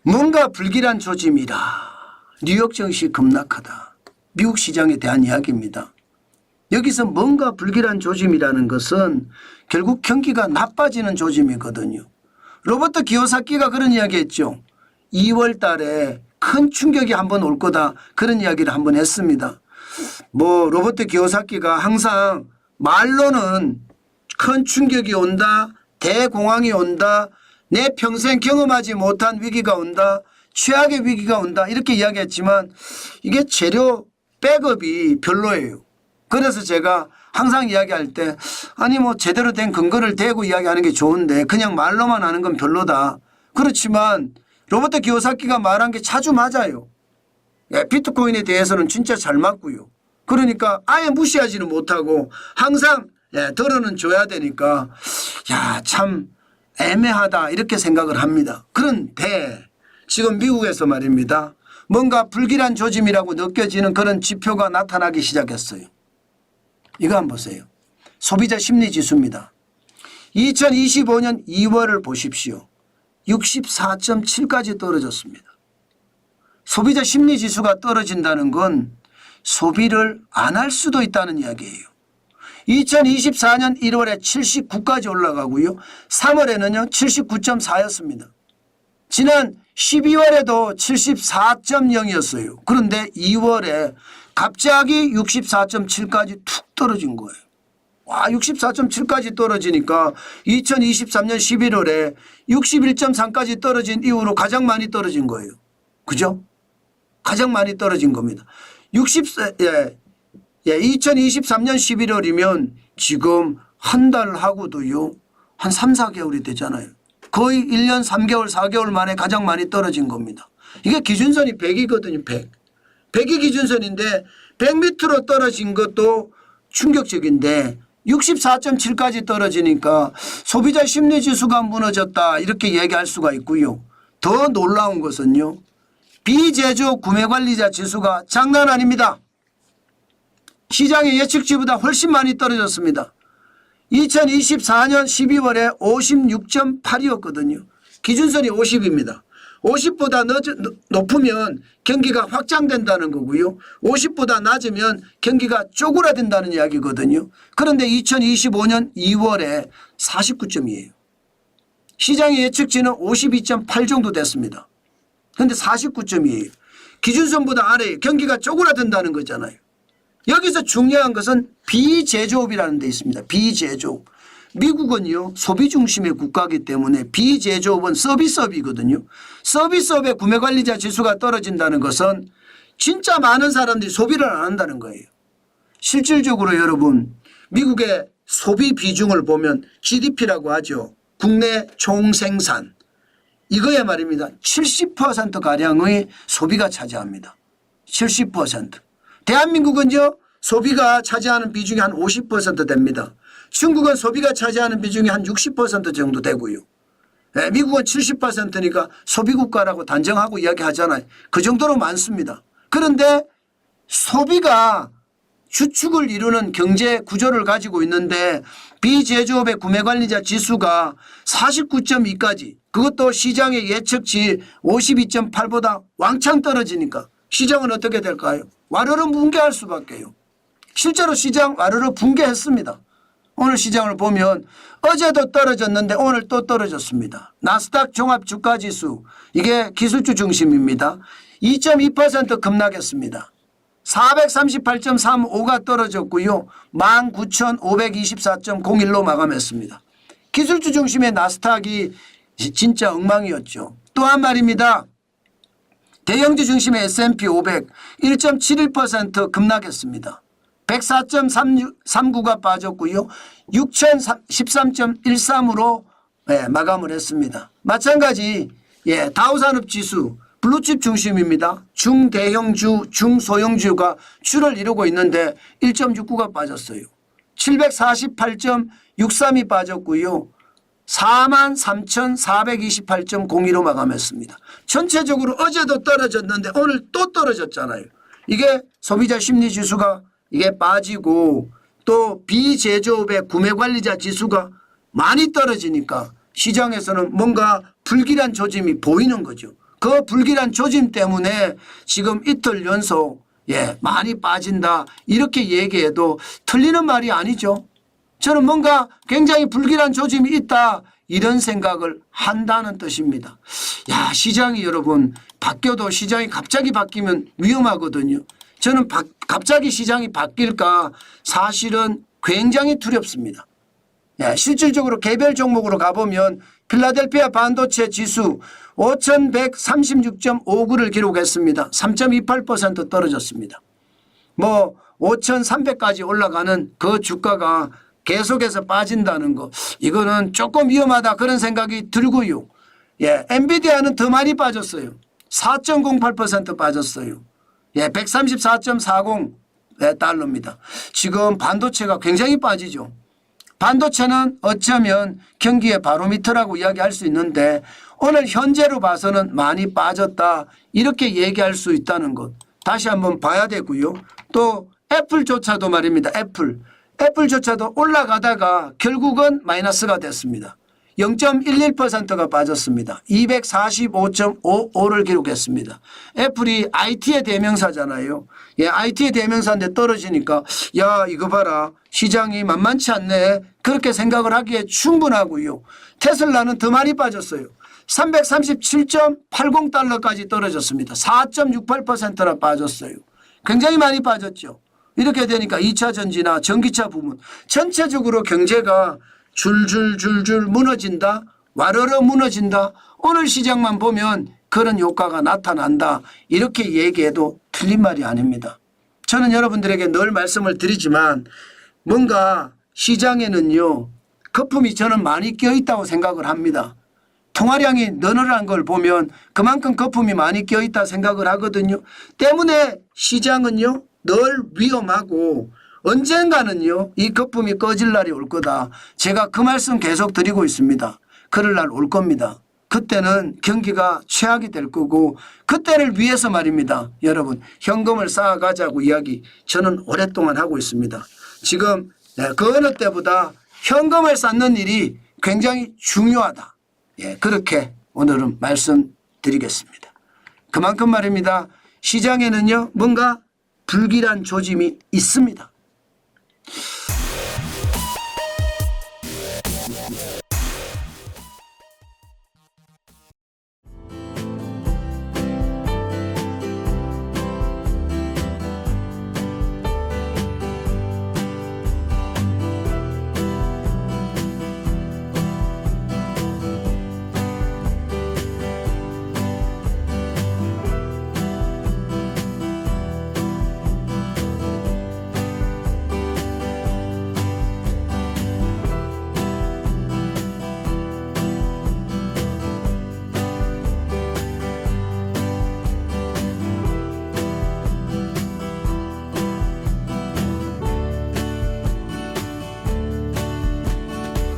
뭔가 불길한 조짐이라. 뉴욕 증시 급락하다. 미국 시장에 대한 이야기입니다. 여기서 뭔가 불길한 조짐이라는 것은 결국 경기가 나빠지는 조짐이거든요. 로버트 기요사키가 그런 이야기했죠. 2월 달에 큰 충격이 한번 올 거다, 그런 이야기를 한번 했습니다. 로버트 기요사키가 항상 말로는 큰 충격이 온다, 대공황이 온다, 내 평생 경험하지 못한 위기가 온다, 최악의 위기가 온다, 이렇게 이야기했지만 이게 재료 백업이 별로예요. 그래서 제가 항상 이야기할 때 아니 제대로 된 근거를 대고 이야기하는 게 좋은데 그냥 말로만 하는 건 별로다. 그렇지만 로버트 기요사키가 말한 게 자주 맞아요. 비트코인에 대해서는 진짜 잘 맞고요. 그러니까 아예 무시하지는 못하고 항상 들어는 줘야 되니까 참 애매하다, 이렇게 생각을 합니다. 그런데 지금 미국에서 말입니다. 뭔가 불길한 조짐이라고 느껴지는 그런 지표가 나타나기 시작했어요. 이거 한번 보세요. 소비자 심리지수입니다. 2025년 2월을 보십시오. 64.7까지 떨어졌습니다. 소비자 심리지수가 떨어진다는 건 소비를 안 할 수도 있다는 이야기예요. 2024년 1월에 79까지 올라가고요. 3월에는요 79.4였습니다. 지난 12월에도 74.0이었어요. 그런데 2월에 갑자기 64.7까지 툭 떨어진 거예요. 64.7까지 떨어지니까 2023년 11월에 61.3까지 떨어진 이후로 가장 많이 떨어진 거예요. 그죠? 가장 많이 떨어진 겁니다. 2023년 11월이면 지금 한 달 하고도요 한 3, 4개월이 되잖아요. 거의 1년 3개월 4개월 만에 가장 많이 떨어진 겁니다. 이게 기준선이 100이거든요. 100. 100이 기준선인데 100 밑으로 떨어진 것도 충격적인데 64.7까지 떨어지니까 소비자 심리지수가 무너졌다, 이렇게 얘기할 수가 있고요. 더 놀라운 것은요, 비제조업 구매관리자 지수가 장난 아닙니다. 시장의 예측치보다 훨씬 많이 떨어졌습니다. 2024년 12월에 56.8이었거든요. 기준선이 50입니다. 50보다 높으면 경기가 확장된다는 거고요. 50보다 낮으면 경기가 쪼그라든다는 이야기거든요. 그런데 2025년 2월에 49점이에요. 시장의 예측치는 52.8 정도 됐습니다. 그런데 49점이에요. 기준선보다 아래에 경기가 쪼그라든다는 거잖아요. 여기서 중요한 것은 비제조업이라는 데 있습니다. 비제조업. 미국은요 소비 중심의 국가이기 때문에 비제조업은 서비스업이거든요. 서비스업의 구매관리자 지수가 떨어진다는 것은 진짜 많은 사람들이 소비를 안 한다는 거예요. 실질적으로 여러분 미국의 소비 비중을 보면 GDP라고 하죠. 국내 총생산. 이거야 말입니다. 70%가량의 소비가 차지합니다. 70%. 대한민국은요 소비가 차지하는 비중이 한 50% 됩니다. 중국은 소비가 차지하는 비중이 한 60% 정도 되고요. 미국은 70%니까 소비국가라고 단정하고 이야기하잖아요. 그 정도로 많습니다. 그런데 소비가 주축을 이루는 경제 구조를 가지고 있는데 비제조업의 구매관리자 지수가 49.2까지, 그것도 시장의 예측치 52.8보다 왕창 떨어지니까 시장은 어떻게 될까요? 와르르 붕괴할 수밖에요. 실제로 시장 와르르 붕괴했습니다. 오늘 시장을 보면 어제도 떨어졌는데 오늘 또 떨어졌습니다. 나스닥 종합주가지수, 이게 기술주 중심입니다. 2.2% 급락했습니다. 438.35가 떨어졌고요. 19,524.01로 마감했습니다. 기술주 중심의 나스닥이 진짜 엉망이었죠. 또한 말입니다. 대형주 중심의 S&P 500 1.71% 급락했습니다. 104.39가 빠졌고요. 6,013.13으로 마감을 했습니다. 마찬가지 다우산업지수 블루칩 중심입니다. 중대형주, 중소형주가 주를 이루고 있는데 1.69가 빠졌어요. 748.63이 빠졌고요. 43,428.02로 마감했습니다. 전체적으로 어제도 떨어졌는데 오늘 또 떨어졌잖아요. 이게 소비자 심리지수가 이게 빠지고 또 비제조업의 구매관리자 지수가 많이 떨어지니까 시장에서는 뭔가 불길한 조짐이 보이는 거죠. 그 불길한 조짐 때문에 지금 이틀 연속 많이 빠진다 이렇게 얘기해도 틀리는 말이 아니죠. 저는 뭔가 굉장히 불길한 조짐이 있다 이런 생각을 한다는 뜻입니다. 야, 시장이 여러분 바뀌어도 시장이 갑자기 바뀌면 위험하거든요. 저는 갑자기 시장이 바뀔까 사실은 굉장히 두렵습니다. 실질적으로 개별 종목으로 가보면 필라델피아 반도체 지수 5136.59를 기록했습니다. 3.28% 떨어졌습니다. 뭐 5300까지 올라가는 그 주가가 계속해서 빠진다는 거 이거는 조금 위험하다 그런 생각이 들고요. 엔비디아는 더 많이 빠졌어요. 4.08% 빠졌어요. 134.40 달러입니다. 지금 반도체가 굉장히 빠지죠. 반도체는 어쩌면 경기의 바로미터라고 이야기할 수 있는데 오늘 현재로 봐서는 많이 빠졌다 이렇게 얘기할 수 있다는 것 다시 한번 봐야 되고요. 또 애플조차도 말입니다. 애플조차도 올라가다가 결국은 마이너스가 됐습니다. 0.11%가 빠졌습니다. 245.55를 기록했습니다. 애플이 IT의 대명사잖아요. IT의 대명사인데 떨어지니까 야 이거 봐라 시장이 만만치 않네 그렇게 생각을 하기에 충분하고요. 테슬라는 더 많이 빠졌어요. 337.80달러까지 떨어졌습니다. 4.68%나 빠졌어요. 굉장히 많이 빠졌죠. 이렇게 되니까 2차 전지나 전기차 부문 전체적으로 경제가 줄줄줄줄 무너진다. 와르르 무너진다. 오늘 시장만 보면 그런 효과가 나타난다. 이렇게 얘기해도 틀린 말이 아닙니다. 저는 여러분들에게 늘 말씀을 드리지만 뭔가 시장에는요. 거품이 저는 많이 껴있다고 생각을 합니다. 통화량이 너널한 걸 보면 그만큼 거품이 많이 껴있다 생각을 하거든요. 때문에 시장은요. 늘 위험하고 언젠가는요. 이 거품이 꺼질 날이 올 거다. 제가 그 말씀 계속 드리고 있습니다. 그럴 날 올 겁니다. 그때는 경기가 최악이 될 거고 그때를 위해서 말입니다. 여러분 현금을 쌓아가자고 이야기 저는 오랫동안 하고 있습니다. 지금 그 어느 때보다 현금을 쌓는 일이 굉장히 중요하다. 그렇게 오늘은 말씀드리겠습니다. 그만큼 말입니다. 시장에는요 뭔가 불길한 조짐이 있습니다.